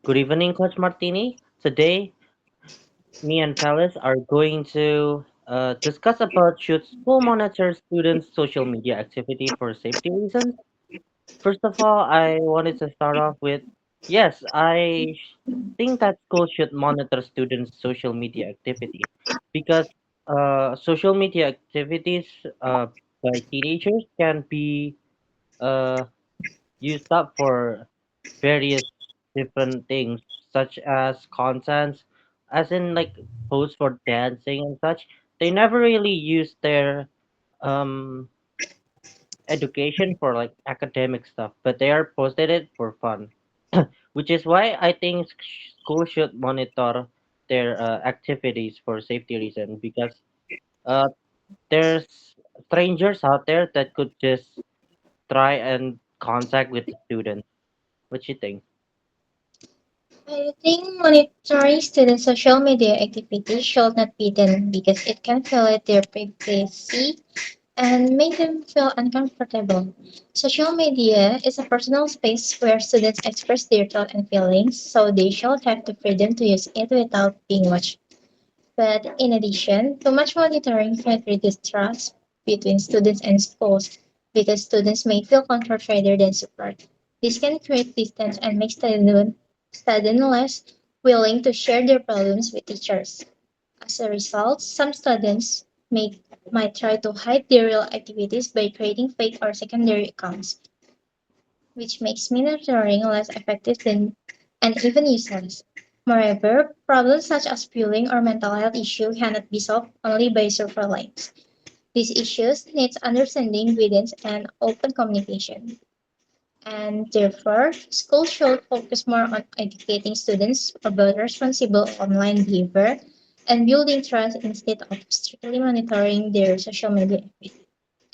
Good evening, Coach Martini. Today, me and Palace are going to discuss about should school monitor students' social media activity for safety reasons. First of all, I wanted to start off with yes, think that schools should monitor students' social media activity because social media activities by teenagers can be uh, used up for various different things such as contents as in like posts for dancing and such. They never really use their um education for like academic stuff, but they are posted it for fun. Which is why I think schools should monitor their activities for safety reasons because uh there's strangers out there that could just try and contact with the students. What you think? I think monitoring students' social media activity should not be done because it can violate their privacy and make them feel uncomfortable. Social media is a personal space where students express their thoughts and feelings, so they should have the freedom to use it without being watched. But in addition, too much monitoring can reduce trust between students and schools because students may feel controlled rather than support. This can create distance and make students less willing to share their problems with teachers. As a result, some students might try to hide their real activities by creating fake or secondary accounts, which makes monitoring less effective than and even useless. Moreover, problems such as bullying or mental health issues cannot be solved only by surveillance. These issues need understanding, guidance, and open communication. And therefore, schools should focus more on educating students about responsible online behavior and building trust instead of strictly monitoring their social media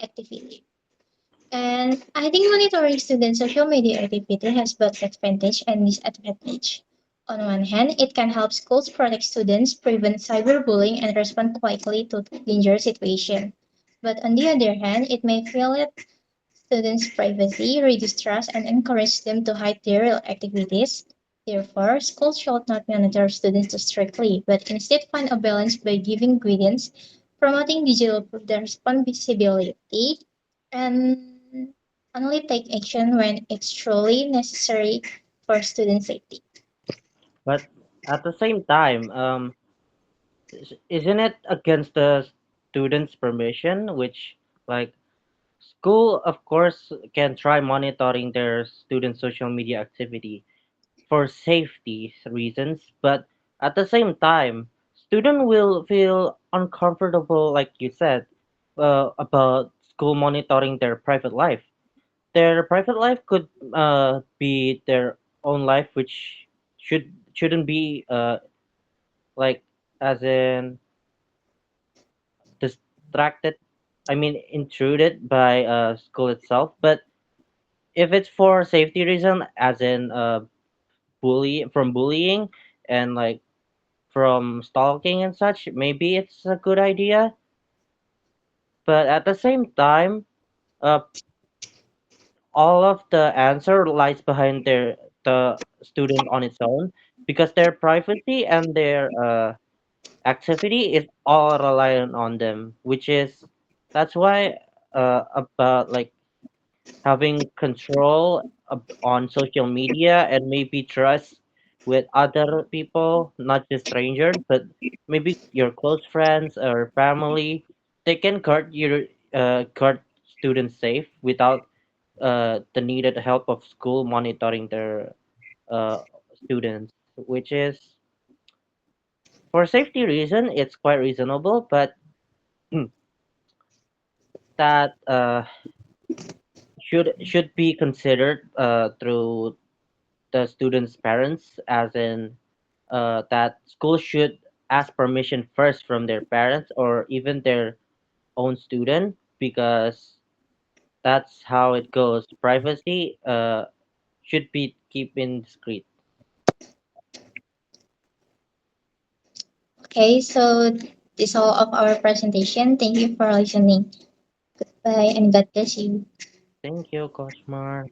activity. And I think monitoring students' social media activity has both advantage and disadvantage. On one hand, it can help schools protect students, prevent cyberbullying, and respond quickly to dangerous situations. But on the other hand, it may violate students' privacy, reduce trust, and encourage them to hide their real activities. Therefore, schools should not monitor students too strictly, but instead find a balance by giving guidance, promoting digital responsibility, and only take action when it's truly necessary for student safety. But at the same time, isn't it against the student's permission? Which, like, school, of course, can try monitoring their students' social media activity for safety reasons, but at the same time, student will feel uncomfortable, like you said, about school monitoring their private life. Their private life could be their own life, which shouldn't be like as in distracted, I mean intruded by school itself. But if it's for safety reason, as in bullying and like from stalking and such, maybe it's a good idea. But at the same time, uh, all of the answer lies behind the student on its own because their privacy and their activity is all reliant on them, which is that's why about like having control on social media and maybe trust with other people, not just strangers, but maybe your close friends or family. They can guard students safe without the needed help of school monitoring their uh, students, which is for safety reason, it's quite reasonable, but that should be considered through the students' parents, as in that schools should ask permission first from their parents or even their own student, because that's how it goes. Privacy should be keeping discreet. Okay, so this is all of our presentation. Thank you for listening. Bye and God bless you. Thank you, Cosmar.